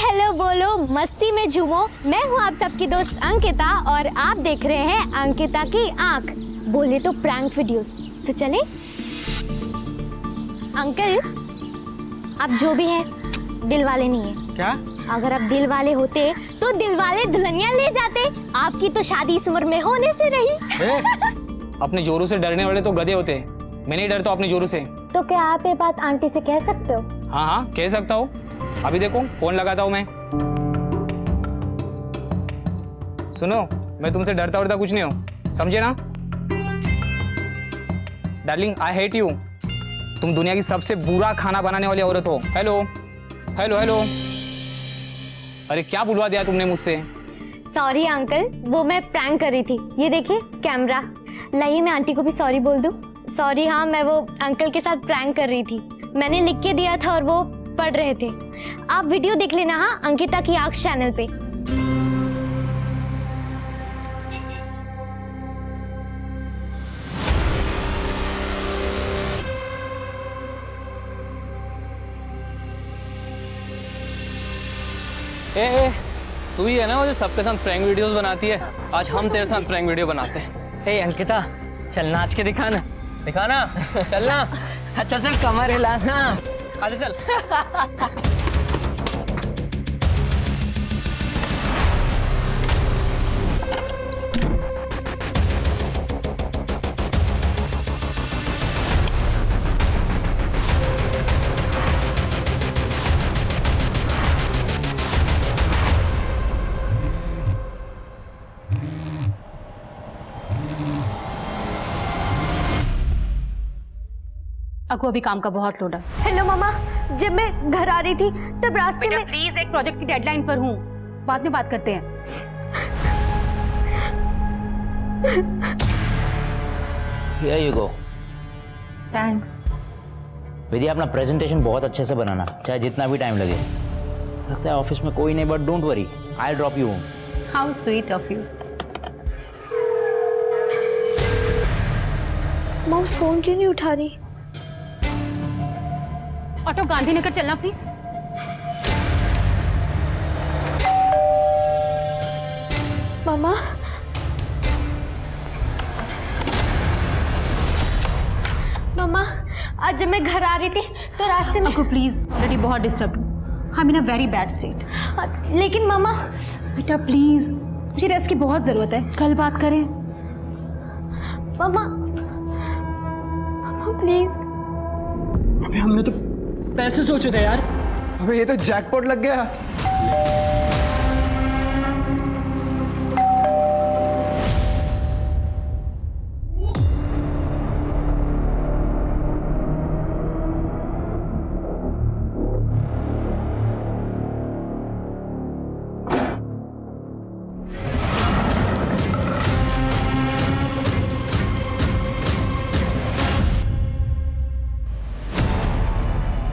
Hello बोलो, मस्ती में झूमो। मैं हूँ आप सबकी दोस्त अंकिता और आप देख रहे हैं अंकिता की आंख। बोले तो प्रैंक वीडियोस। तो चले। अंकल, आप जो भी हैं दिल वाले नहीं है। क्या? अगर आप दिल वाले होते तो दिल वाले दुल्हनिया ले जाते। आपकी तो शादी इस उम्र में होने से रही। अपने जोरू से डरने वाले तो गधे होते हैं, मैं नहीं डरता अपने जोरू से। तो क्या आप ये बात आंटी से कह सकते हो? हाँ हाँ कह सकता हूँ। अभी देखो फोन लगाता हूँ मैं। सुनो, मैं तुमसे डरता वरता कुछ नहीं हूँ, समझे ना? Darling I hate you. तुम दुनिया की सबसे बुरा खाना बनाने वाली औरत हो। Hello hello hello. अरे क्या बुलवा दिया तुमने मुझसे? सॉरी अंकल, वो मैं प्रैंक कर रही थी। ये देखिए कैमरा। लाइए मैं आंटी को भी सॉरी बोल दूं। सॉरी, हाँ मैं वो अंकल के साथ प्रैंक कर रही थी। मैंने लिख के दिया था और वो पढ़ रहे थे। आप वीडियो देख लेना हाँ, अंकिता की आंख चैनल पे। ए, तू ही है ना वो जो सबके साथ प्रैंक वीडियोस बनाती है? आज हम तेरे साथ प्रैंक वीडियो बनाते हैं। ए अंकिता, चल नाच के दिखाना। दिखाना? चलना। अच्छा चल कमर हिलाना। आजा चल। अको अभी काम का बहुत लोड है। हेलो मामा, जब मैं घर आ रही थी तब रास्ते में। प्लीज, एक प्रोजेक्ट की डेडलाइन पर हूँ, बाद में बात करते हैं। Here you go. थैंक्स। विधि, अपना प्रेजेंटेशन बहुत अच्छे से बनाना, चाहे जितना भी टाइम लगे। लगता है ऑफिस में कोई नहीं, but don't worry, I drop you home. How sweet of you. Mom phone क्यों नहीं उठा रही? ऑटो गांधीनगर चलना प्लीज। मामा, मामा आज जब मैं घर आ रही थी तो रास्ते में। अको प्लीज, ऑलरेडी बहुत डिस्टर्ब हूँ। I am in a very bad state. लेकिन मामा। बेटा प्लीज, मुझे रेस्ट की बहुत जरूरत है, कल बात करें। मामा, मामा प्लीज। अबे हमने तो पैसे सोचे थे यार। अबे ये तो जैकपॉट लग गया।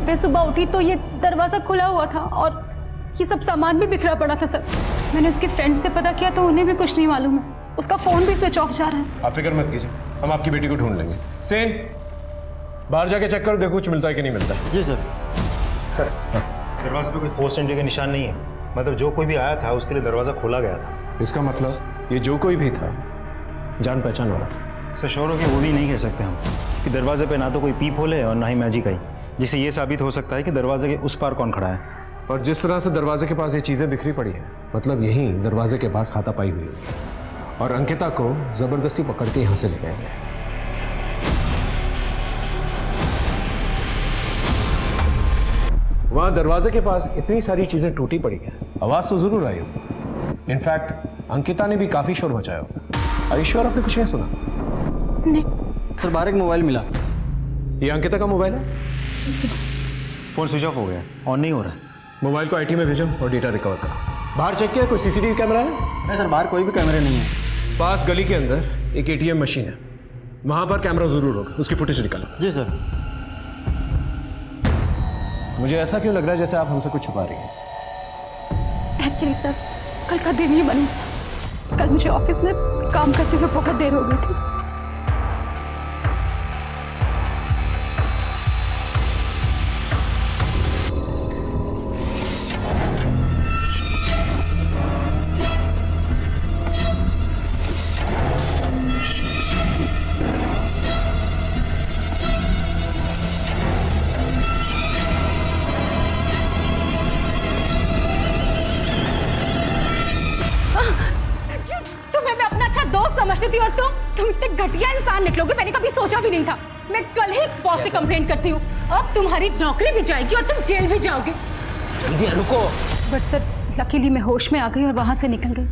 मैं सुबह उठी तो ये दरवाजा खुला हुआ था और ये सब सामान भी बिखरा पड़ा था सर। मैंने उसके फ्रेंड से पता किया तो उन्हें भी कुछ नहीं मालूम है। उसका फोन भी स्विच ऑफ जा रहा है। आप फिक्र मत कीजिए, हम आपकी बेटी को ढूंढ लेंगे। सेन, बाहर जाके चेक करो, देखो कुछ मिलता है कि नहीं मिलता है। जी सर। सर, दरवाजे पे कोई फोर्स एंट्री का निशान नहीं है। मतलब जो कोई भी आया था उसके लिए दरवाज़ा खोला गया था। इसका मतलब ये जो कोई भी था जान पहचान वाला था। सर श्योर हो कि वो भी नहीं कह सकते हम कि दरवाजे पे ना तो कोई पीप होल है और ना ही मैजिक आई, जिससे ये साबित हो सकता है कि दरवाजे के उस पार कौन खड़ा है। और जिस तरह से दरवाजे के पास ये चीज़ें बिखरी पड़ी है, मतलब यहीं दरवाजे के पास हाथापाई हुई होगी और अंकिता को ज़बरदस्ती पकड़ के यहाँ से ले गए। वहाँ दरवाजे के पास इतनी सारी चीज़ें टूटी पड़ी हैं, आवाज़ तो ज़रूर आई होगी। इनफैक्ट अंकिता ने भी काफ़ी शोर मचाया होगा। ईश्वर, आपने कुछ नहीं सुना? नहीं सर, बाहर एक मोबाइल मिला। ये अंकिता का मोबाइल है? फ़ोन स्विच ऑफ हो गया, ऑन नहीं हो रहा है। मोबाइल को आईटी में भेजो और डेटा रिकवर करो। बाहर चेक किया कोई सीसीटीवी कैमरा है? नहीं सर, बाहर कोई भी कैमरे नहीं है। पास गली के अंदर एक एटीएम मशीन है, वहां पर कैमरा जरूर होगा, उसकी फुटेज निकालो। जी सर। मुझे ऐसा क्यों लग रहा है जैसे आप हमसे कुछ छुपा रही हैं? एक्चुअली सर, कल का दिन ही मनुष्य था। कल मुझे ऑफिस में काम करते हुए बहुत देर हो गई थी। समझती थी और तुम इतने घटिया इंसान निकलोगे मैंने कभी सोचा भी नहीं था। मैं कल ही बॉस से कंप्लेंट करती हूँ। अब तुम्हारी नौकरी भी जाएगी और तुम जेल भी जाओगे। जल्दी रुको। बट सर लकीली मैं होश में आ गई और वहां से निकल गई,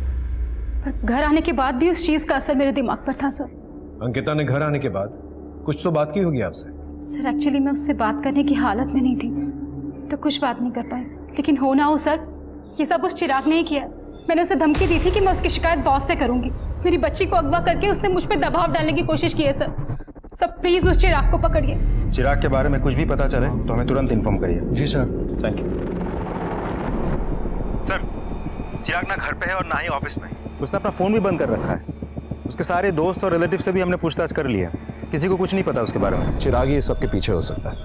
पर घर आने के बाद भी उस चीज का असर मेरे दिमाग पर था सर। अंकिता ने घर आने के बाद कुछ तो बात की होगी आपसे। सर एक्चुअली मैं उससे बात करने की हालत में नहीं थी तो कुछ बात नहीं कर पाई, लेकिन हो ना हो सर ये सब उस चिराग ने ही किया। मैंने उसे धमकी दी थी कि मैं उसकी शिकायत बॉस से करूंगी। मेरी बच्ची को अगवा करके उसने मुझ पर दबाव डालने की कोशिश की है सर। सब प्लीज उस चिराग को पकड़िए। चिराग के बारे में कुछ भी पता चले तो हमें तुरंत इन्फॉर्म करिए। जी sir. Thank you sir. Chirag ना घर पे है और ना ही ऑफिस में। उसने अपना फ़ोन भी बंद कर रखा है। उसके सारे दोस्त और रिलेटिव से भी हमने पूछताछ कर लिया। किसी को कुछ नहीं पता उसके बारे में। चिराग ही सबके पीछे हो सकता है।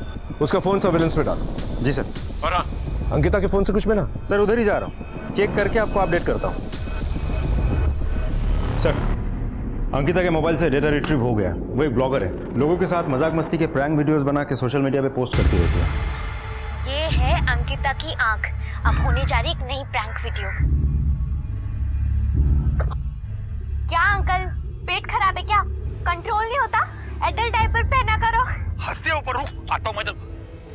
उसका फोन सर्विलेंस में डालो। जी सर। और हाँ, अंकिता के फोन से कुछ मिला? सर उधर ही जा रहा हूँ, चेक करके आपको अपडेट करता हूँ। सर अंकिता के मोबाइल से डेटा रिट्रीव हो गया। वो एक ब्लॉगर है, लोगों के साथ मजाक मस्ती के प्रैंक वीडियोस बना के सोशल मीडिया पे पोस्ट करती रहती है। ये है अंकिता की आंख। अब होने जा रही एक नई प्रैंक वीडियो। क्या अंकल पेट खराब है क्या? कंट्रोल नहीं होता? एडल्ट डायपर पहना करो। हंसते ऊपर रुक आटो मत।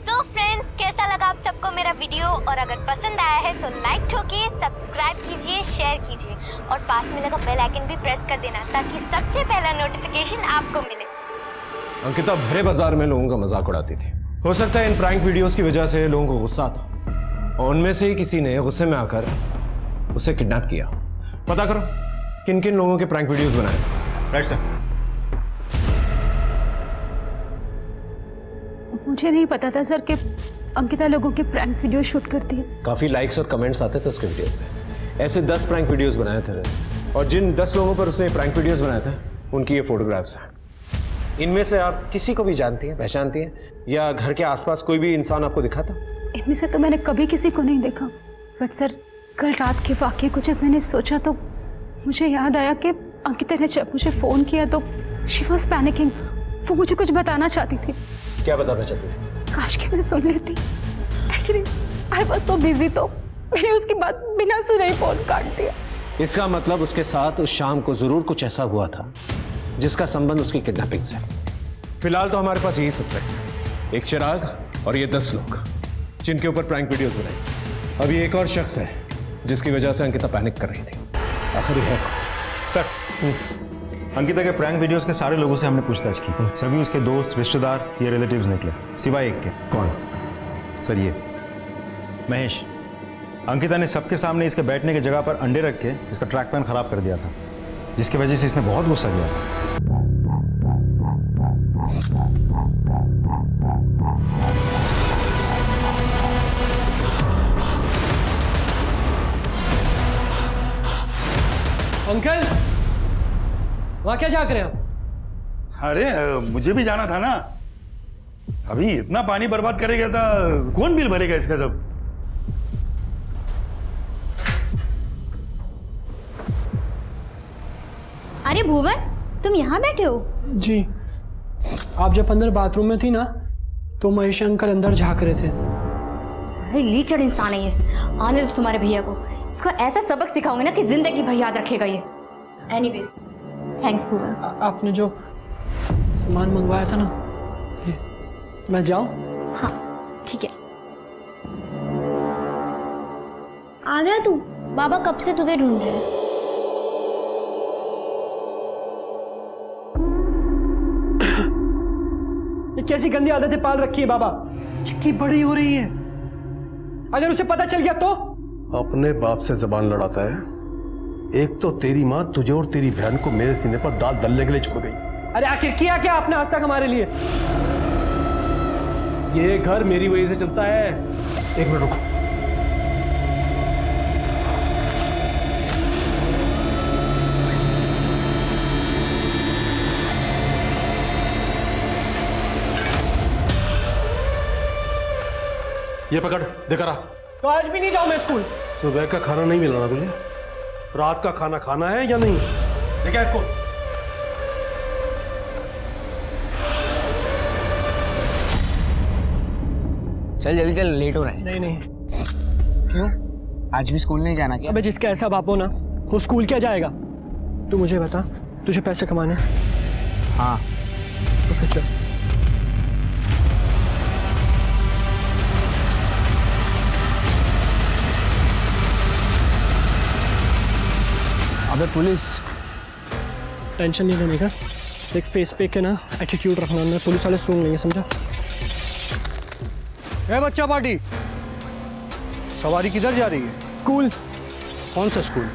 सो फ्रेंड्स कैसा लगा आप सबको मेरा वीडियो? और अगर पसंद आया है तो लाइक ठोकिए, सब्सक्राइब कीजिए, शेयर कीजिए और पास में लगा बेल आइकन भी प्रेस कर देना ताकि सबसे पहला नोटिफिकेशन आपको मिले। अंकिता भरे बाजार में लोगों का मजाक उड़ाती थी। हो सकता है इन प्रैंक वीडियोस की वजह से लोगों को गुस्सा आता और उनमें से ही किसी ने गुस्से में आकर उसे किडनैप किया। पता करो किन किन लोगों के प्रैंक वीडियोस बनाए। Right sir. मुझे नहीं पता था सर कि अंकिता लोगों के प्रैंक वीडियो शूट करती है। काफी लाइक्स और कमेंट्स आते थे उसके वीडियो पे। ऐसे 10 प्रैंक वीडियोस बनाए थे और जिन 10 लोगों पर उसने प्रैंक वीडियोस बनाए थे उनकी ये फोटोग्राफ्स हैं। इनमें से आप किसी को भी जानती हैं, पहचानती हैं, या घर के आसपास कोई भी इंसान आपको दिखा था? इनमें से तो मैंने कभी किसी को नहीं देखा, बट सर कल रात के वाक़ये को जब मैंने सोचा तो मुझे याद आया कि अंकिता ने जब मुझे फ़ोन किया तो शी वॉज पैनिकिंग। वो मुझे कुछ बताना चाहती थी। क्या बताना चाहती थी? काश कि मैं सुन लेती। Actually I was so busy तो मैंने उसकी बात बिना सुने ही फ़ोन काट दिया। इसका मतलब उसके साथ उस शाम को जरूर कुछ ऐसा हुआ था जिसका संबंध उसकी किडनैपिंग से। फिलहाल तो हमारे पास यही सस्पेक्ट है, एक चिराग और ये 10 लोग जिनके ऊपर प्रैंक वीडियोस बनाई। अभी एक और शख्स है जिसकी वजह से अंकिता पैनिक कर रही थी। आखिर है सर अंकिता के प्रैंक वीडियोस के सारे लोगों से हमने पूछताछ की। सभी उसके दोस्त, रिश्तेदार या रिलेटिव्स निकले सिवाय एक के। कौन? सर ये महेश। अंकिता ने सबके सामने इसके बैठने की जगह पर अंडे रख के इसका ट्रैक पैन खराब कर दिया था, जिसकी वजह से इसने बहुत गुस्सा किया था। अंकल वहां क्या जाग रहे हैं आप? अरे मुझे भी जाना था ना। अभी इतना पानी बर्बाद करेगा तो कौन बिल भरेगा इसका सब? अरे भुवन तुम यहाँ बैठे हो? जी, आप जब अंदर बाथरूम में थी ना तो महेश अंकल अंदर झांक रहे थे। अरे लीचड़ इंसान है ये। आने दो तुम्हारे भैया को, इसको ऐसा सबक सिखाऊंगे ना कि जिंदगी भर याद रखेगा ये। एनीवेज थैंक्स भुवन। आपने जो सामान मंगवाया था ना, ये, मैं जाऊं? हाँ ठीक है। आ गया तू? बाबा कब से तुझे ढूंढ रहे हैं। ये कैसी गंदी आदतें पाल रखी है बाबा? चिक्की बड़ी हो रही है, अगर उसे पता चल गया तो? अपने बाप से जबान लड़ाता है। एक तो तेरी माँ तुझे और तेरी बहन को मेरे सीने पर दाल दलने के लिए छोड़ गई। अरे आखिर किया क्या आपने आज तक हमारे लिए? ये घर मेरी वजह से चलता है। एक मिनट रुको। ये पकड़, देखा रहा। तो आज भी नहीं जाऊं मैं स्कूल? सुबह का खाना नहीं मिल रहा तुझे? रात का खाना खाना है या नहीं? देखा इसको। चल जल्दी चल, लेट हो रहा है। नहीं नहीं। क्यों? आज भी स्कूल नहीं जाना क्या? अबे जिसका ऐसा बाप हो ना वो स्कूल क्या जाएगा? तू मुझे बता, तुझे पैसे कमाने हैं? हाँ। ओके चल। अबे पुलिस, टेंशन नहीं लेने का, एक फेस पे के ना एटीट्यूड रखना, ना पुलिस वाले सुन लेंगे, समझा? ए बच्चा पार्टी, सवारी किधर जा रही है? स्कूल। कौन सा स्कूल?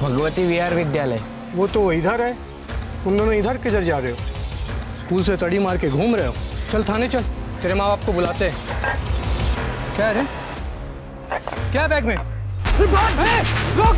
भगवती विहार विद्यालय। वो तो इधर है, तुम दोनों इधर किधर जा रहे हो? स्कूल से तड़ी मार के घूम रहे हो? चल थाने चल, तेरे माँ बाप को बुलाते हैं। क्या है रे? क्या है बैग में? रुक!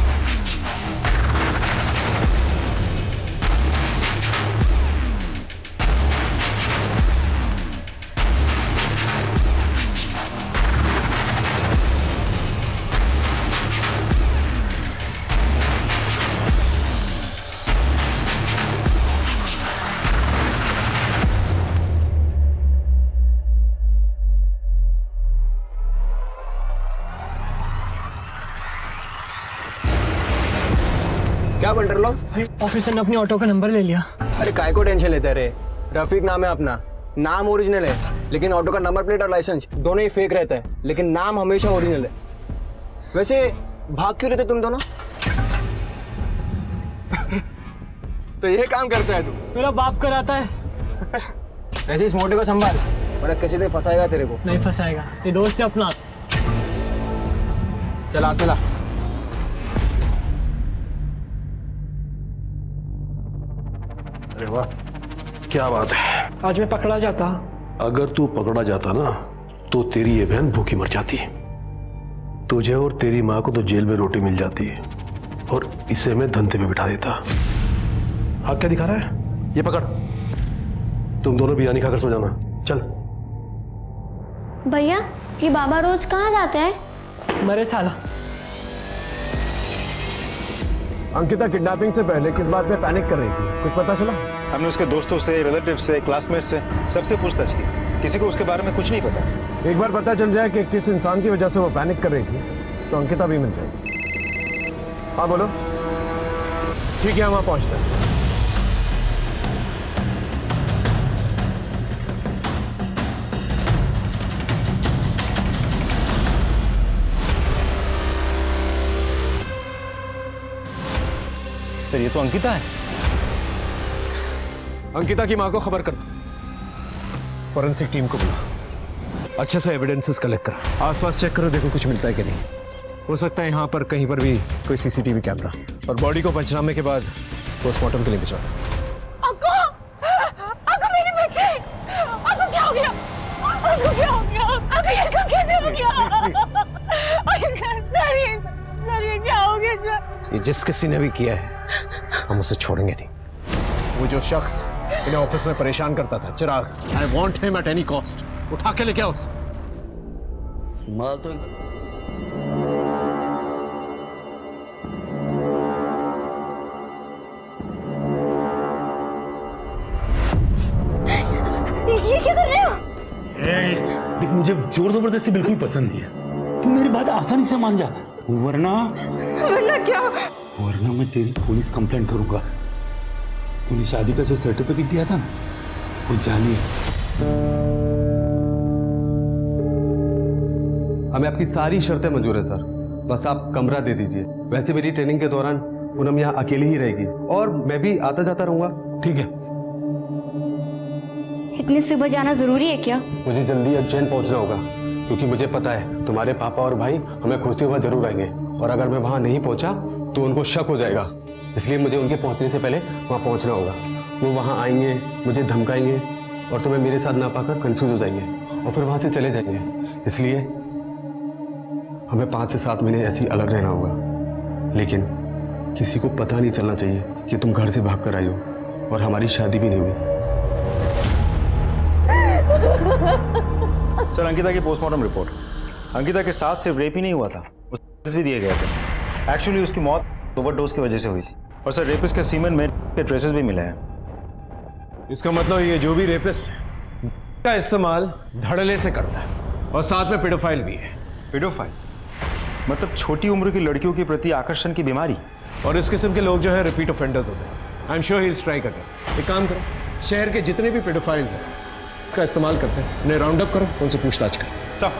क्या बन रहे लोग? ऑफिसर ने अपनी ऑटो का नंबर ले लिया। अरे काय को टेंशन लेते रे? रफीक नाम है अपना, नाम ओरिजिनल है, लेकिन ऑटो का नंबर प्लेट और लाइसेंस दोनों ही फेक रहता है, लेकिन नाम हमेशा ओरिजिनल है। वैसे भाग क्यों रहते तुम दोनों? तो ये काम करता है तू? मेरा बाप कराता है। वैसे इस मोटे को संभाल, बड़ा किसी दिन फंसाएगा तेरे को। नहीं फंसाएगा, ये दोस्त है अपना। चला चला। अरे वाह, क्या बात है। आज मैं पकड़ा जाता। अगर तू पकड़ा जाता ना तो तेरी ये बहन भूखी मर जाती। तुझे और तेरी माँ को तो जेल में रोटी मिल जाती और इसे मैं धंधे पे बिठा देता। हाँ क्या दिखा रहा है? ये पकड़, तुम दोनों बिरयानी खाकर सो जाना। चल। भैया ये बाबा रोज कहाँ जाते हैं? मरे साला। अंकिता किडनैपिंग से पहले किस बात में पैनिक कर रही थी, कुछ पता चला? हमने उसके दोस्तों से, रिलेटिव से, क्लासमेट से सबसे पूछताछ की, किसी को उसके बारे में कुछ नहीं पता। एक बार पता चल जाए कि किस इंसान की वजह से वो पैनिक कर रही थी तो अंकिता भी मिल जाएगी। हाँ बोलो। ठीक है, हम वहाँ पहुँचते हैं। सर ये तो अंकिता है। अंकिता की माँ को खबर कर दो, फॉरेंसिक टीम को बुला, अच्छे से एविडेंसेस कलेक्ट करो, आसपास चेक करो, देखो कुछ मिलता है कि नहीं। हो सकता है यहाँ पर कहीं पर भी कोई सीसीटीवी कैमरा, और बॉडी को पंचनामे के बाद पोस्टमार्टम के लिए भिजवा दो। अक्को मेरी बच्ची, अक्को क्या हो गया? अक्को क्या हो गया? अक्को ये सब कैसे हो गया? सर ये क्या हो गया सर? ये जिस किसी ने भी किया है हम उसे छोड़ेंगे नहीं। वो जो शख्स इन्हें ऑफिस में परेशान करता था, Chirag, I want him at any cost. उठा के लेके आओ उसे। माल तो ये क्या कर रहे हो? देख, मुझे जोर जबरदस्ती बिल्कुल पसंद नहीं है। तू मेरी बात आसानी से मान जा, वरना क्या? वरना मैं तेरी पुलिस कंप्लेंट करूंगा। तूने शादी का जो सर्टिफिकेट दिया था ना, वो जाली है। हमें आपकी सारी शर्तें मंजूर है सर, बस आप कमरा दे दीजिए। वैसे मेरी ट्रेनिंग के दौरान पूनम यहाँ अकेली ही रहेगी और मैं भी आता जाता रहूंगा। ठीक है। इतनी सुबह जाना जरूरी है क्या? मुझे जल्दी उज्जैन पहुंचना होगा, क्योंकि मुझे पता है तुम्हारे पापा और भाई हमें खोजते हुए जरूर आएंगे, और अगर मैं वहां नहीं पहुंचा तो उनको शक हो जाएगा। इसलिए मुझे उनके पहुंचने से पहले वहां पहुंचना होगा। वो वहां आएंगे, मुझे धमकाएंगे और तुम्हें मेरे साथ ना पाकर कंफ्यूज हो जाएंगे और फिर वहां से चले जाएंगे। इसलिए हमें 5 से 7 महीने ऐसे ही अलग रहना होगा, लेकिन किसी को पता नहीं चलना चाहिए कि तुम घर से भाग कर आई हो, और हमारी शादी भी नहीं हुई। सर अंकिता की पोस्टमार्टम रिपोर्ट, अंकिता के साथ सिर्फ रेप ही नहीं हुआ था, उसे भी दिए गए थे। एक्चुअली उसकी मौत ओवरडोज की वजह से हुई थी, और सर रेपिस्ट के सीमेन में के ट्रेसेस भी मिले हैं। इसका मतलब ये जो भी रेपिस्ट है का इस्तेमाल धड़ल्ले से करता है, और साथ में पेडोफाइल भी है। पेडोफाइल मतलब छोटी उम्र की लड़कियों के प्रति आकर्षण की बीमारी। और इस किस्म के लोग जो है रिपीट ऑफेंडर्स होते हैं। I am sure he is try करता। एक काम करो, शहर के जितने भी पेडोफाइल्स हैं उसका इस्तेमाल करते हैं, उन्हें राउंड अप करो, उनसे पूछताछ करो। सब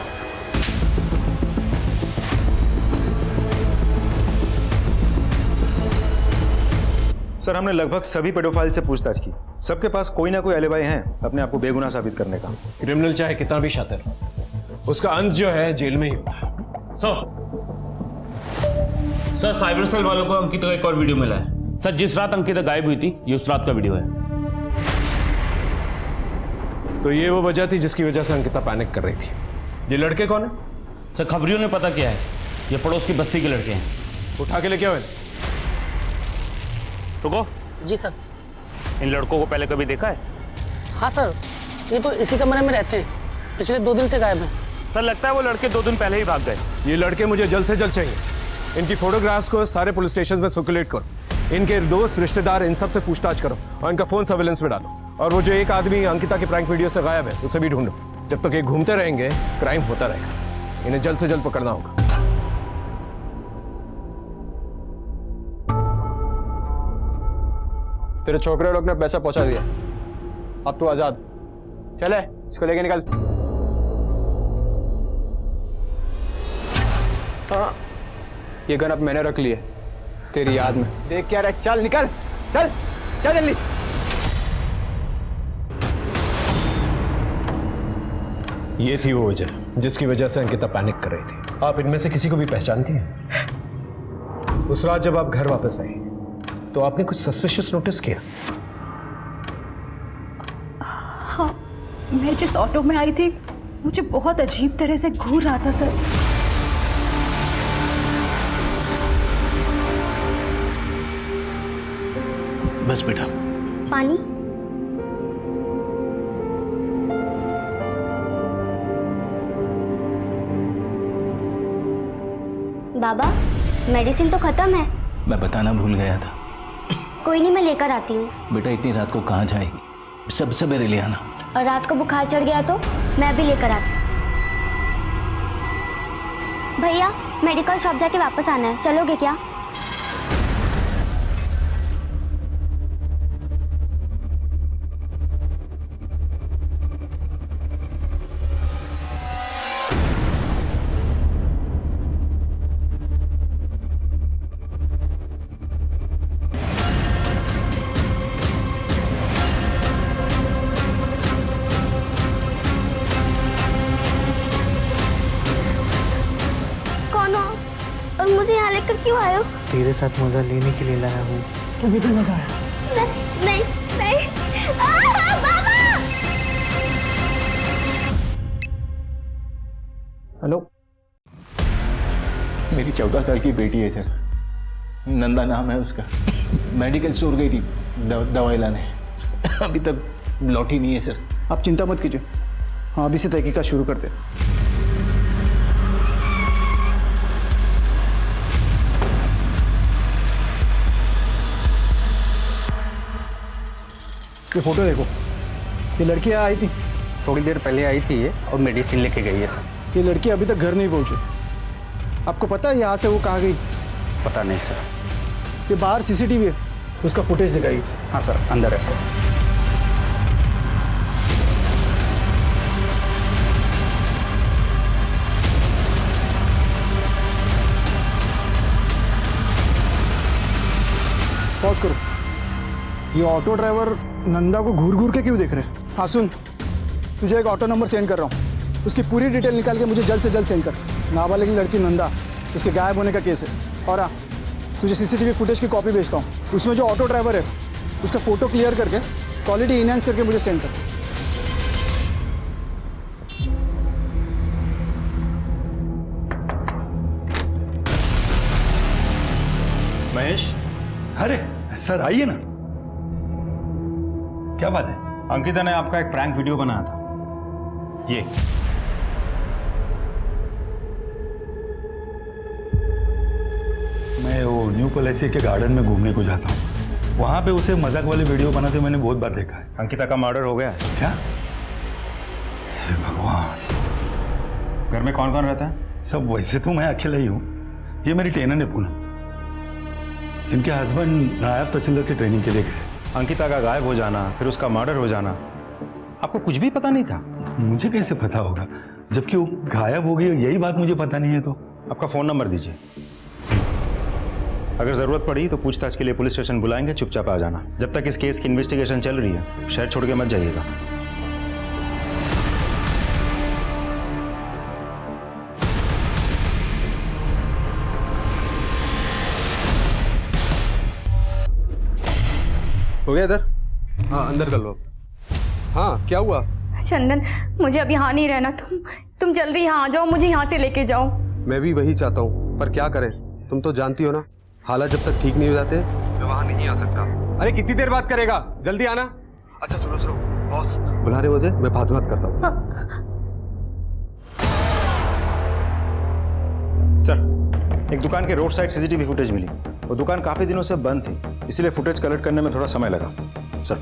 सर, हमने लगभग सभी पेडोफाइल से पूछताछ की। सबके पास कोई ना कोई एलिबाई है अपने आप को बेगुनाह साबित करने का। क्रिमिनल चाहे कितना भी शातिर हो, उसका अंत जो है जेल में ही होता है। सर साइबर सेल वालों को अंकिता का एक और वीडियो मिला है। सर जिस रात अंकिता गायब हुई थी ये उस रात का वीडियो है। तो ये वो वजह थी जिसकी वजह से अंकिता पैनिक कर रही थी। ये लड़के कौन है? सर खबरियों ने पता किया है, ये पड़ोस की बस्ती के लड़के हैं। उठा के लेके आओ। रुको। जी सर। इन लड़कों को पहले कभी देखा है? हाँ सर, ये तो इसी कमरे में रहते हैं, पिछले 2 दिन से गायब हैं। सर लगता है वो लड़के 2 दिन पहले ही भाग गए। ये लड़के मुझे जल्द से जल्द चाहिए। इनकी फोटोग्राफ्स को सारे पुलिस स्टेशन में सर्कुलेट करो। इनके दोस्त रिश्तेदार इन सब से पूछताछ करो और इनका फोन सर्विलेंस में डालो। और वो जो एक आदमी अंकिता की प्रैंक वीडियो से गायब है उसे भी ढूंढो। जब तक ये घूमते रहेंगे क्राइम होता रहेगा। इन्हें जल्द से जल्द पकड़ना होगा। तेरे छोकरे लोग ने पैसा पहुंचा दिया, अब तू आजाद। चले इसको लेके निकल। हाँ, ये गन अब मैंने रख ली है तेरी याद में। देख क्या रहा, चल निकल, चल चल जल्दी। ये थी वो वजह जिसकी वजह से अंकिता पैनिक कर रही थी। आप इनमें से किसी को भी पहचानती हैं? उस रात जब आप घर वापस आई तो आपने कुछ सस्पिशियस नोटिस किया? हाँ, मैं जिस ऑटो में आई थी मुझे बहुत अजीब तरह से घूर रहा था सर। बस बेटा। पानी। बाबा, मेडिसिन तो खत्म है। मैं बताना भूल गया था। कोई नहीं, मैं लेकर आती हूँ। बेटा इतनी रात को कहाँ जाएगी? सब सवेरे ले आना। और रात को बुखार चढ़ गया तो मैं भी लेकर आती हूँ। भैया, मेडिकल शॉप जाके वापस आना है, चलोगे क्या? मुझे यहाँ लेकर क्यों आए हो? तेरे साथ मजा लेने के लिए लाया हूँ। तुम्हें भी मजा आया? नहीं नहीं, बाबा! हेलो, मेरी 14 साल की बेटी है सर, नंदा नाम है उसका। मेडिकल स्टोर गई थी दवाई लाने, अभी तक लौटी नहीं है सर। आप चिंता मत कीजिए, हाँ अभी से तहकीकात शुरू करते हैं। ये फोटो देखो, ये लड़की आई थी थोड़ी देर पहले आई थी ये, और मेडिसिन लेके गई है सर। ये लड़की अभी तक घर नहीं पहुंची। आपको पता है यहाँ से वो कहाँ गई? पता नहीं सर। ये बाहर सीसीटीवी है, उसका फुटेज दिखाइए। हाँ सर, अंदर है सर। पॉज करो। ये ऑटो ड्राइवर नंदा को घूर घूर के क्यों देख रहे हैं? हाँ सुन, तुझे एक ऑटो नंबर सेंड कर रहा हूँ, उसकी पूरी डिटेल निकाल के मुझे जल्द से जल्द सेंड कर। नाबालिग लड़की नंदा, उसके गायब होने का केस है। और हाँ, तुझे सीसीटीवी फुटेज की कॉपी भेजता हूँ, उसमें जो ऑटो ड्राइवर है उसका फोटो क्लियर करके क्वालिटी इनहेंस करके मुझे सेंड कर। महेश, अरे सर आइए ना। क्या बात है? अंकिता ने आपका एक प्रैंक वीडियो बनाया था, ये। मैं वो न्यू कॉलेज के गार्डन में घूमने को जाता हूँ, वहां पे उसे मजाक वाले वीडियो बनाते मैंने बहुत बार देखा है। अंकिता का मर्डर हो गया है क्या? हे भगवान। घर में कौन कौन रहता है? सब वैसे तो मैं अकेला ही हूँ, ये मेरी टेनर है पूनम। इनके हस्बैंड नायब तहसीलदार की ट्रेनिंग के लिए गए। अंकिता का गायब हो जाना, फिर उसका मर्डर हो जाना, आपको कुछ भी पता नहीं था? मुझे कैसे पता होगा, जबकि वो गायब हो गई, यही बात मुझे पता नहीं है। तो आपका फ़ोन नंबर दीजिए, अगर ज़रूरत पड़ी तो पूछताछ के लिए पुलिस स्टेशन बुलाएंगे, चुपचाप आ जाना। जब तक इस केस की इन्वेस्टिगेशन चल रही है शहर छोड़ के मत जाइएगा। हो गया इधर? हाँ अंदर कर लो। हाँ क्या हुआ? चंदन, मुझे अब यहाँ नहीं रहना। तुम जल्दी यहाँ आ जाओ, मुझे यहाँ से लेके जाओ। मैं भी वही चाहता हूँ, पर क्या करें, तुम तो जानती हो ना, हालात जब तक ठीक नहीं हो जाते मैं वहां नहीं आ सकता। अरे कितनी देर बात करेगा, जल्दी आना। अच्छा सुनो सुनो, बॉस बुला रहे मुझे, मैं बात करता हूँ। सर, एक दुकान के रोड साइड सीसीटीवी फुटेज मिली। वो दुकान काफी दिनों से बंद थी, इसलिए फुटेज कलेक्ट करने में थोड़ा समय लगा। सर,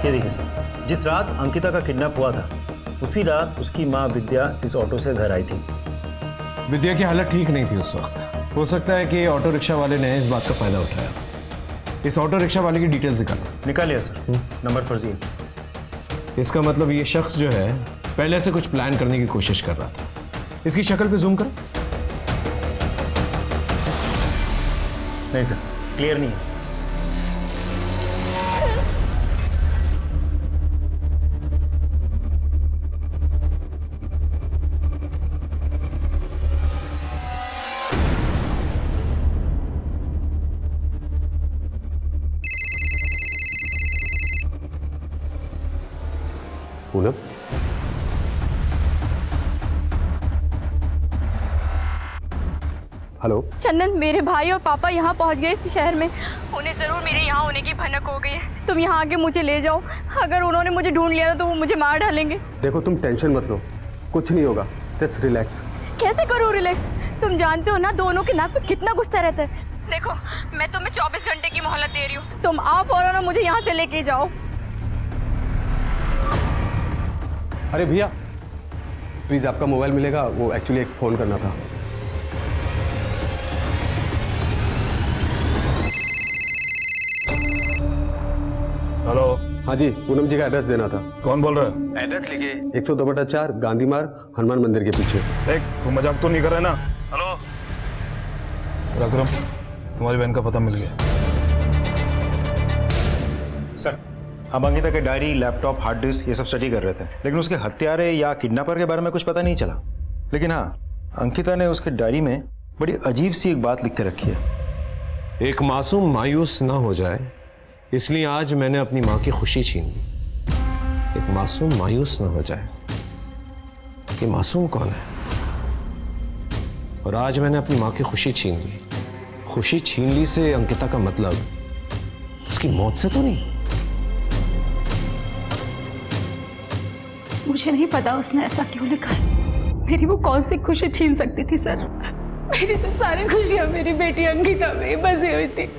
ये देखिए सर, जिस रात अंकिता का किडनैप हुआ था उसी रात उसकी माँ विद्या इस ऑटो से घर आई थी। विद्या की हालत ठीक नहीं थी उस वक्त। हो सकता है कि ऑटो रिक्शा वाले ने इस बात का फायदा उठाया। इस ऑटो रिक्शा वाले की डिटेल्स निकालिए सर। नंबर फर्जी है। इसका मतलब ये शख्स जो है पहले से कुछ प्लान करने की कोशिश कर रहा था। इसकी शक्ल पे जूम करो। नहीं सर, क्लियर नहीं है। पूनम, हेलो। चंदन, मेरे भाई और पापा यहाँ पहुँच गए इस शहर में। उन्हें ज़रूर मेरे यहाँ होने की भनक हो गई है। तुम यहाँ आके मुझे ले जाओ। अगर उन्होंने मुझे ढूंढ लिया तो वो मुझे मार डालेंगे। देखो तुम टेंशन मत लो, कुछ नहीं होगा, जस्ट रिलैक्स। कैसे करूँ रिलैक्स? तुम जानते हो ना दोनों के नाक पे कितना गुस्सा रहता है। देखो, मैं तुम्हें 24 घंटे की मोहलत दे रही हूँ। तुम आओ फौरन, मुझे यहाँ से लेके जाओ। अरे भैया प्लीज आपका मोबाइल मिलेगा, वो एक्चुअली एक फोन करना था। हेलो। हाँ जी, पूनम जी का एड्रेस देना था। कौन बोल रहा है? एड्रेस लिखिए, 102/4 गांधी मार्ग, हनुमान मंदिर के पीछे। देख, तू मजाक तो नहीं कर रहा है ना? हेलो विक्रम, तुम्हारी बहन का पता मिल गया। सर, हम अंकिता के डायरी, लैपटॉप, हार्ड डिस्क ये सब स्टडी कर रहे थे, लेकिन उसके हत्यारे या किडनैपर के बारे में कुछ पता नहीं चला। लेकिन हाँ, अंकिता ने उसके डायरी में बड़ी अजीब सी एक बात लिख के रखी है। एक मासूम मायूस ना हो जाए इसलिए आज मैंने अपनी माँ की खुशी छीन ली। एक मासूम मायूस ना हो जाए। ये मासूम कौन है? और आज मैंने अपनी माँ की खुशी छीन ली। खुशी छीन ली से अंकिता का मतलब उसकी मौत से तो नहीं? मुझे नहीं पता उसने ऐसा क्यों लिखा है। मेरी वो कौन सी खुशी छीन सकती थी सर? मेरी तो सारी खुशियां मेरी बेटी अंकिता में ही बसी हुई थी।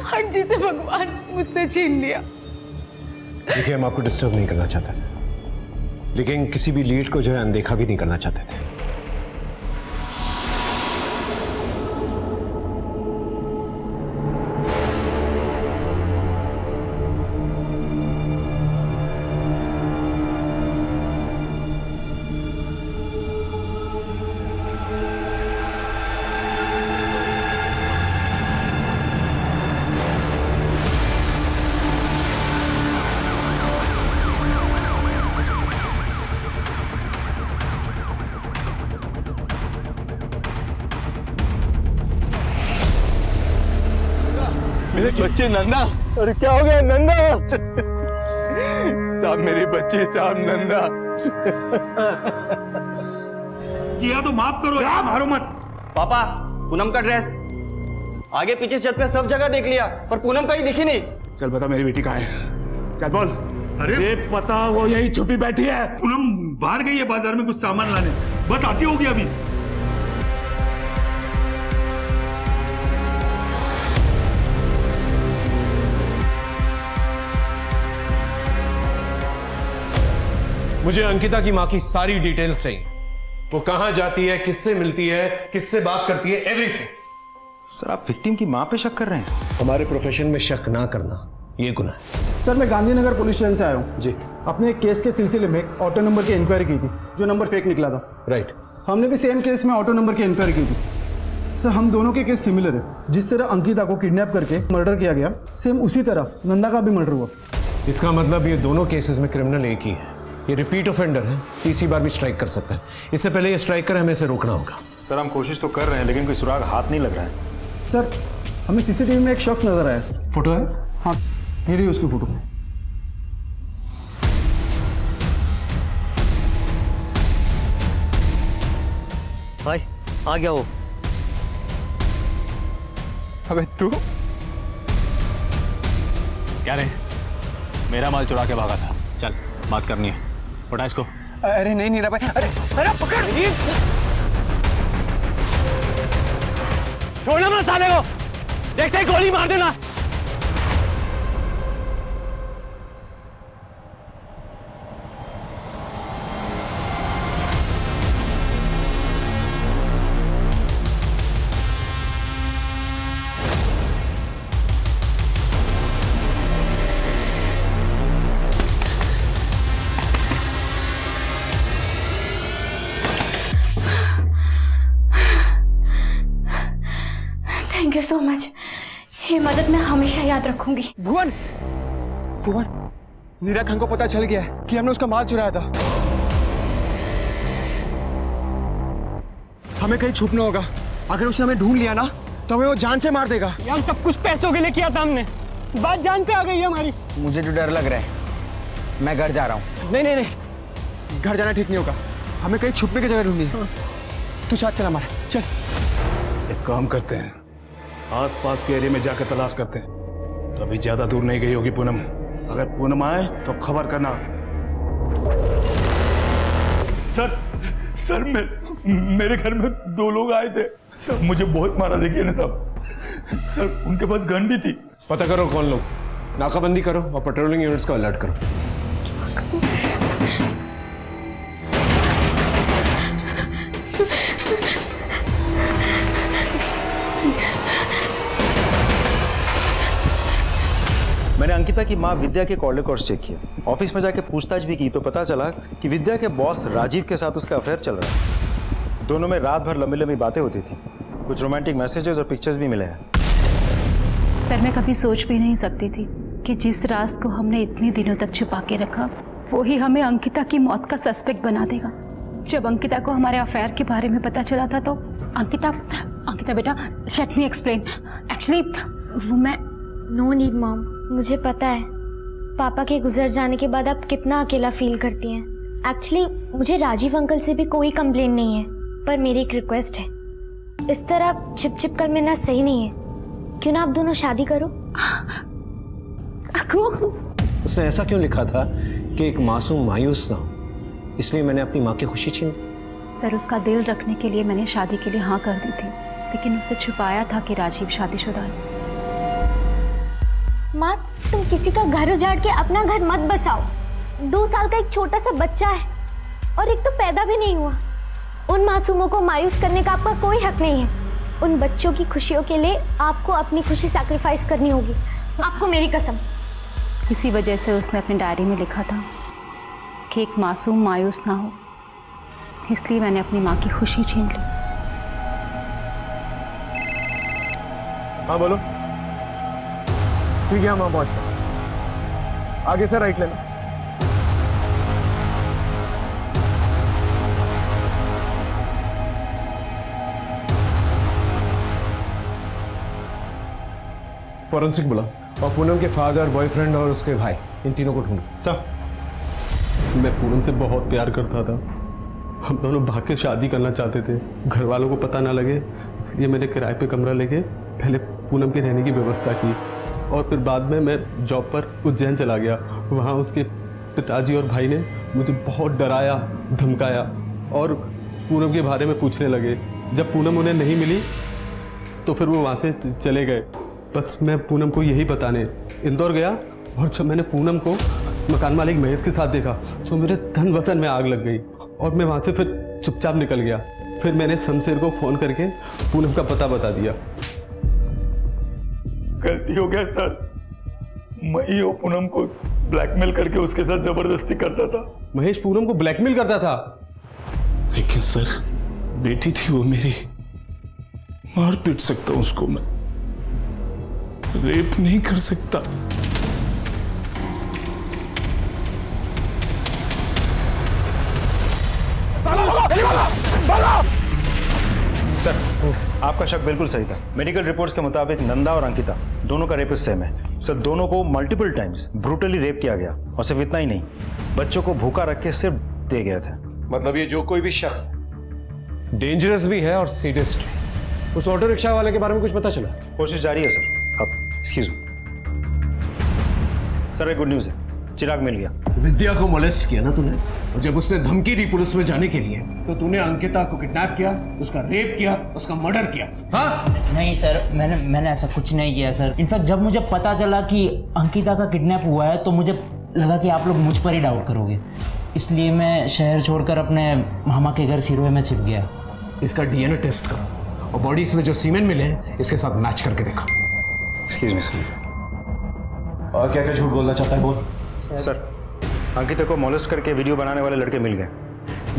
हर चीज से भगवान मुझसे छीन लिया। देखिए, हम आपको डिस्टर्ब नहीं करना चाहते थे, लेकिन किसी भी लीड को जो है अनदेखा भी नहीं करना चाहते थे। मेरे बच्चे नंदा। अरे क्या हो गया नंदा? साहब मेरे बच्चे, साहब नंदा। किया तो माफ करो, मारो मत। पापा, पूनम का ड्रेस आगे पीछे छत पे सब जगह देख लिया, पर पूनम कहीं दिखी नहीं। चल बता मेरी बेटी कहाँ है? चल बोल। अरे पता, वो यही छुपी बैठी है। पूनम बाहर गई है बाजार में कुछ सामान लाने, बस आती होगी अभी। मुझे अंकिता की माँ की सारी डिटेल्स चाहिए। वो कहां जाती है, किससे मिलती है, किससे बात करती है, एवरीथिंग। सर आप विक्टिम की माँ पे शक कर रहे हैं? हमारे प्रोफेशन में शक ना करना ये गुनाह है। सर मैं गांधीनगर पुलिस स्टेशन से आया हूँ जी। अपने एक केस के सिलसिले में ऑटो नंबर की इंक्वायरी की थी, जो नंबर फेक निकला था। राइट। हमने भी सेम केस में ऑटो नंबर की इंक्वायरी की थी। सर हम दोनों के केस सिमिलर है। जिस तरह अंकिता को किडनैप करके मर्डर किया गया, सेम उसी तरह नंदा का भी मर्डर हुआ। इसका मतलब ये दोनों केसेस में क्रिमिनल एक ही है। ये रिपीट ऑफेंडर है, तीसरी बार भी स्ट्राइक कर सकता है। इससे पहले ये स्ट्राइक करे, हमें इसे रोकना होगा। सर हम कोशिश तो कर रहे हैं, लेकिन कोई सुराग हाथ नहीं लग रहा है। सर हमें सीसीटीवी में एक शख्स नजर आया। फोटो है? हाँ ये रही उसकी फोटो। भाई आ गया वो। अबे तू क्या रे, मेरा माल चुरा के भागा था। चल बात करनी है, उठा इसको। अरे नहीं नीरा भाई, अरे अरे पकड़, छोड़ना मत साले को, देखते ही गोली मार देना। थैंक यू सो मच, ये मदद मैं हमेशा याद रखूंगी। भुवन, भुवन, नीरा खान को पता चल गया है कि हमने उसका माल चुराया था। हमें कहीं छुपना होगा। अगर उसने हमें ढूंढ लिया ना तो हमें वो जान से मार देगा। यार सब कुछ पैसों के लिए किया था हमने, बात जान पे आ गई है हमारी। मुझे तो डर लग रहा है, मैं घर जा रहा हूँ। नहीं नहीं नहीं, घर जाना ठीक नहीं होगा। हमें कहीं छुपने की जगह ढूंढनी है। तू साथ चल हमारे, चल। एक काम करते हैं, आसपास के एरिया में जाकर तलाश करते हैं। अभी ज्यादा दूर नहीं गई होगी पूनम। अगर पूनम आए तो खबर करना। सर मेरे घर में 2 लोग आए थे सर, मुझे बहुत मारा, देखिए ना सब। सर उनके पास गन भी थी। पता करो कौन लोग, नाकाबंदी करो और पेट्रोलिंग यूनिट्स को अलर्ट करो। मैंने अंकिता की माँ विद्या के कॉल रिकॉर्ड्स चेक किए, ऑफिस में जाके पूछताछ भी की तो पता चला कि विद्या के बॉस राजीव के साथ उसका अफेयर चल रहा है। दोनों में रात भर लंबी लंबी बातें होती थी, कुछ रोमांटिक मैसेजेस और पिक्चर्स भी मिले हैं। सर मैं कभी सोच भी नहीं सकती थी कि जिस राज को हमने इतने दिनों तक छुपा के रखा, वो ही हमें अंकिता की मौत का सस्पेक्ट बना देगा। जब अंकिता को हमारे अफेयर के बारे में पता चला था तो अंकिता बेटा, लेट मी एक्सप्लेन। एक्चुअली वो मैं नो नीड मॉम, मुझे पता है पापा के गुजर जाने के बाद आप कितना अकेला फील करती हैं। एक्चुअली मुझे राजीव अंकल से भी कोई कंप्लेन नहीं है, पर मेरी एक रिक्वेस्ट है, इस तरह छिप कर मिलना सही नहीं है। क्यों ना आप दोनों शादी करो। उसने ऐसा क्यों लिखा था कि एक मासूम मायूस ना हो, इसलिए मैंने अपनी माँ की खुशी छीनी। सर उसका दिल रखने के लिए मैंने शादी के लिए हाँ कर दी थी, लेकिन उससे छुपाया था कि राजीव शादीशुदा है। माँ तुम किसी का घर उजाड़ के अपना घर मत बसाओ। 2 साल का एक छोटा सा बच्चा है और एक तो पैदा भी नहीं हुआ। उन मासूमों को मायूस करने का आपका कोई हक नहीं है। उन बच्चों की खुशियों के लिए आपको अपनी खुशी सैक्रिफाइस करनी होगी, आपको मेरी कसम। इसी वजह से उसने अपनी डायरी में लिखा था कि एक मासूम मायूस ना हो, इसलिए मैंने अपनी माँ की खुशी छीन ली। हाँ बोलो। ठीक है हम पहुंच, आगे से राइट लेना। फॉरेंसिक बुला और पूनम के फादर, बॉयफ्रेंड और उसके भाई, इन तीनों को ढूंढो। सर मैं पूनम से बहुत प्यार करता था। हम दोनों भाग के शादी करना चाहते थे, घर वालों को पता ना लगे, इसलिए मैंने किराए पे कमरा लेके पहले पूनम के रहने की व्यवस्था की और फिर बाद में मैं जॉब पर उज्जैन चला गया। वहाँ उसके पिताजी और भाई ने मुझे बहुत डराया, धमकाया और पूनम के बारे में पूछने लगे। जब पूनम उन्हें नहीं मिली तो फिर वो वहाँ से चले गए। बस मैं पूनम को यही बताने इंदौर गया और जब मैंने पूनम को मकान मालिक महेश के साथ देखा तो मेरे धन वतन में आग लग गई और मैं वहाँ से फिर चुपचाप निकल गया। फिर मैंने शमशेर को फोन करके पूनम का पता बता दिया। गलती हो गया सर, मैं ही वो पूनम को ब्लैकमेल करके उसके साथ जबरदस्ती करता था। महेश पूनम को ब्लैकमेल करता था? लेकिन सर बेटी थी वो मेरी, मार पीट सकता हूं उसको मैं, रेप नहीं कर सकता। सर आपका शक बिल्कुल सही था। मेडिकल रिपोर्ट्स के मुताबिक नंदा और अंकिता दोनों का रेपिस्ट सेम है। सर दोनों को मल्टीपल टाइम्स ब्रूटली रेप किया गया, और सिर्फ इतना ही नहीं, बच्चों को भूखा रख के सिर्फ दिए गए थे। मतलब ये जो कोई भी शख्स डेंजरस भी है और सीरियस भी। उस ऑटो रिक्शा वाले के बारे में कुछ पता चला? कोशिश जारी है सर। अब एक्सक्यूज मी सर, एक गुड न्यूज़ है, चिराग मिल गया। विद्या को मोलेस्ट किया ना तूने, और जब उसने धमकी दी पुलिस में जाने के लिए तो तूने अंकिता को किडनैप किया, उसका रेप किया, उसका मर्डर किया। हाँ? नहीं सर, मैंने ऐसा कुछ नहीं किया सर। इनफैक्ट जब मुझे पता चला कि अंकिता का किडनैप हुआ है तो मुझे लगा कि आप लोग मुझ पर ही डाउट करोगे, इसलिए मैं शहर छोड़कर अपने मामा के घर सिरोही में छिप गया। इसका डीएनए टेस्ट करो और बॉडीज में जो सीमेंट मिले हैं इसके साथ मैच करके देखो। Excuse me sir. और क्या क्या झूठ बोलना चाहता है बोल। सर अंकिता को मोलेस्ट करके वीडियो बनाने वाले लड़के मिल गए,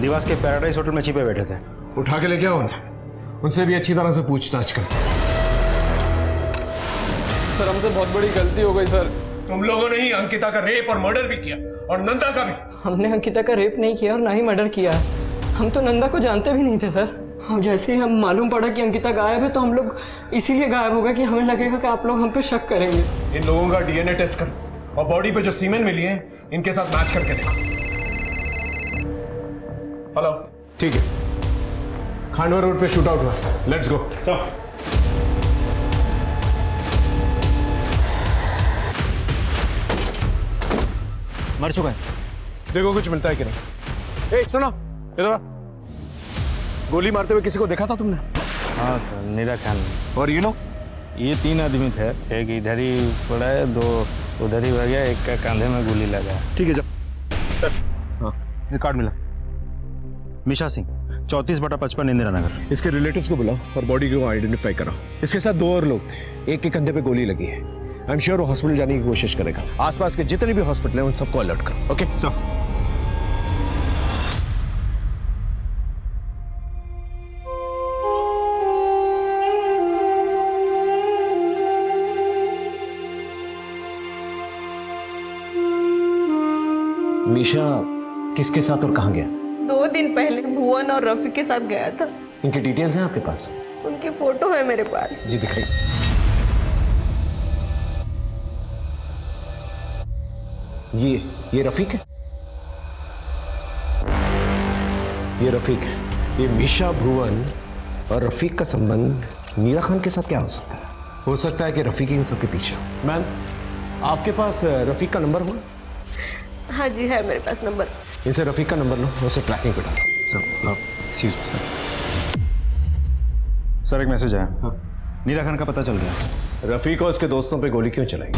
दिवास के पैराडाइज होटल में छिपे बैठे थे। उठा के लेके आओ उन्हें, उनसे भी अच्छी तरह से पूछताछ करते। सर हमसे बहुत बड़ी गलती हो गई सर। तुम लोगों ने ही अंकिता का रेप और मर्डर भी किया, और नंदा का भी। हमने अंकिता का रेप नहीं किया और ना ही मर्डर किया। हम तो नंदा को जानते भी नहीं थे सर। हम जैसे ही हम मालूम पड़ा कि अंकिता गायब है तो हम लोग इसीलिए गायब हो गए कि हमें लगेगा कि आप लोग हम पे शक करेंगे। इन लोगों का डीएनए टेस्ट करो और बॉडी पे जो सीमेंट मिली है इनके साथ मैच करके देखो। हेलो, ठीक है, खांडवा रोड पे शूट आउट हुआ, लेट्स गो। मर चुका है। देखो कुछ मिलता है कि नहीं। एक सुनो इधर आ। गोली मारते हुए किसी को देखा था तुमने? हाँ सर, नीरा खान। और ये लोग? ये 3 आदमी थे, एक इधर ही पड़ा है, 2 उधर ही भाग गया, एक का कंधे में गोली लगा। ठीक है जाओ। सर हाँ रिकॉर्ड मिला, मिशा सिंह 34/55 इंदिरा नगर। इसके रिलेटिव्स को बुलाओ और बॉडी को आइडेंटिफाई कराओ। इसके साथ 2 और लोग थे, एक के कंधे पे गोली लगी है। आई एम श्योर वो हॉस्पिटल जाने की कोशिश करेगा। आसपास के जितने भी हॉस्पिटल हैं उन सबको अलर्ट करो। Okay sir. मीशा किसके साथ और कहाँ गया? 2 दिन पहले भुवन और रफी के साथ गया था। इनकी डिटेल्स हैं आपके पास? उनकी फोटो है मेरे पास। जी दिखाइए। ये रफीक है? ये रफीक है। ये मीशा, भुवन और रफीक का संबंध मीरा खान के साथ क्या हो सकता है? हो सकता है कि रफीक इन सबके पीछे। मैम आपके पास रफीक का नंबर हुआ? हाँ जी है मेरे पास नंबर। इसे रफीक का नंबर लो, उसे ट्रैकिंग पे डालो। सर एक मैसेज आया, नीरा खान का पता चल गया। रफीक और उसके दोस्तों पे गोली क्यों चलाई?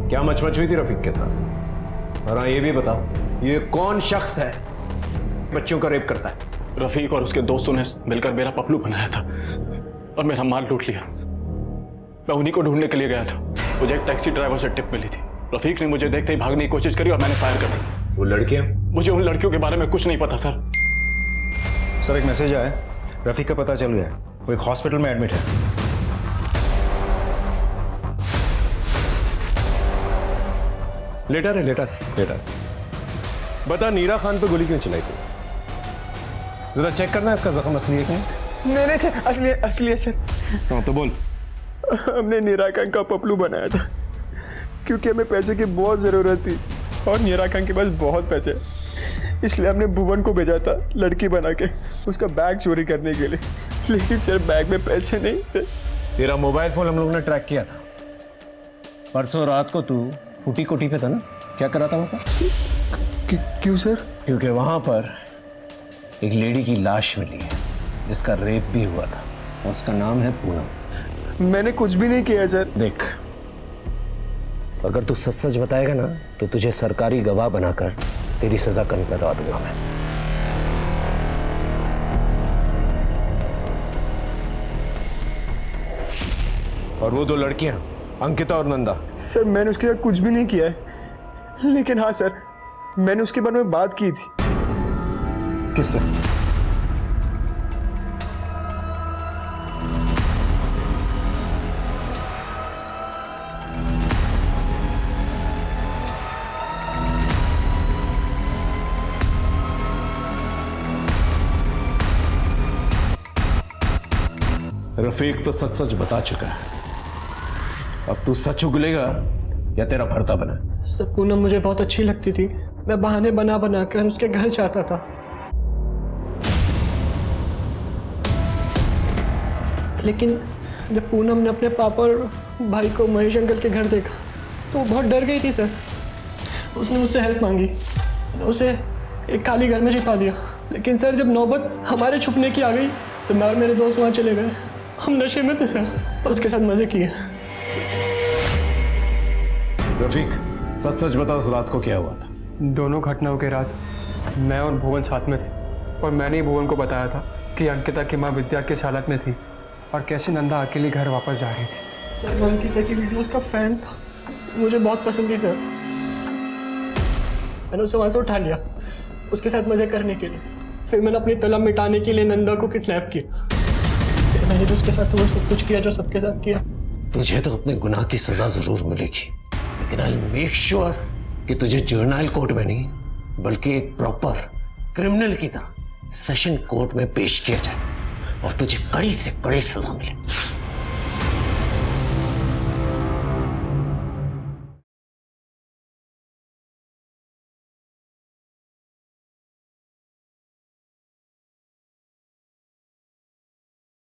क्या मचमच हुई थी रफीक के साथ? और हाँ ये भी बताओ, ये कौन शख्स है बच्चों का रेप करता है? रफीक और उसके दोस्तों ने मिलकर मेरा पपलू बनाया था और मेरा माल लूट लिया। मैं उन्हीं को ढूंढने के लिए गया था। मुझे एक टैक्सी ड्राइवर से टिप मिली थी। रफीक ने मुझे देखते ही भागने की कोशिश करी और मैंने फायर कर दी। वो लड़कियां? मुझे उन लड़कियों के बारे में कुछ नहीं पता सर। सर एक मैसेज आया, रफीक का पता चल गया, वो एक हॉस्पिटल में एडमिट है। लेटर है, लेटर। बता नीरा खान पे गोली क्यों चलाई थी? जरा चेक करना इसका जख्म असली है क्या? मैंने सर असली है सर। हाँ तो बोल। हमने नीरा खान का पपलू बनाया था क्योंकि हमें पैसे की बहुत ज़रूरत थी और नीरा खान के पास बहुत पैसे, इसलिए हमने भुवन को भेजा था लड़की बना के उसका बैग चोरी करने के लिए, लेकिन सर बैग में पैसे नहीं थे। तेरा मोबाइल फोन हम लोगों ने ट्रैक किया था। परसों रात को तू फूटी कोठी पे था ना? क्या कर रहा था वहाँ पर? क्यों सर? क्योंकि वहाँ पर एक लेडी की लाश मिली है जिसका रेप भी हुआ था, उसका नाम है पूनम। मैंने कुछ भी नहीं किया सर। देख, अगर तू सच सच बताएगा ना तो तुझे सरकारी गवाह बनाकर तेरी सजा कम करवा दूंगा मैं। और वो दो लड़कियां अंकिता और नंदा। सर मैंने उसके साथ कुछ भी नहीं किया है, लेकिन हाँ सर मैंने उसके बारे में बात की थी। किससे? रफीक तो सच सच बता चुका है, अब तू सच उगलेगा या तेरा भरता बना। सर पूनम मुझे बहुत अच्छी लगती थी, मैं बहाने बना बना कर उसके घर जाता था, लेकिन जब पूनम ने अपने पापा और भाई को महेश अंकल के घर देखा तो वो बहुत डर गई थी सर। उसने मुझसे हेल्प मांगी, मैंने उसे एक खाली घर में छिपा दिया, लेकिन सर जब नौबत हमारे छुपने की आ गई तो मैं और मेरे दोस्त वहाँ चले गए। हम नशे में थे सर, तो उसके साथ मजे किए। रफीक सच सच बता, उस रात को क्या हुआ था? दोनों घटनाओं के रात मैं और भुवन साथ में थे, और मैंने ही भुवन को बताया था कि अंकिता की माँ विद्या किस हालत में थी और कैसे नंदा अकेली घर वापस जा रही थी। सर मैं अंकिता की वीडियोस का फैन था, मुझे बहुत पसंद थी सर। मैंने उसे वहाँ से उठा लिया उसके साथ मजे करने के लिए, फिर मैंने अपनी तलब मिटाने के लिए नंदा को किडनैप किया, फिर मैंने भी उसके साथ वो सब कुछ किया जो सबके साथ किया। तुझे तो अपने गुनाह की सजा जरूर मिलेगी, लेकिन आई मेक श्योर कि तुझे जर्नल कोर्ट में नहीं बल्कि एक प्रॉपर क्रिमिनल की तरह सेशन कोर्ट में पेश किया जाए और तुझे कड़ी से कड़ी सजा मिले।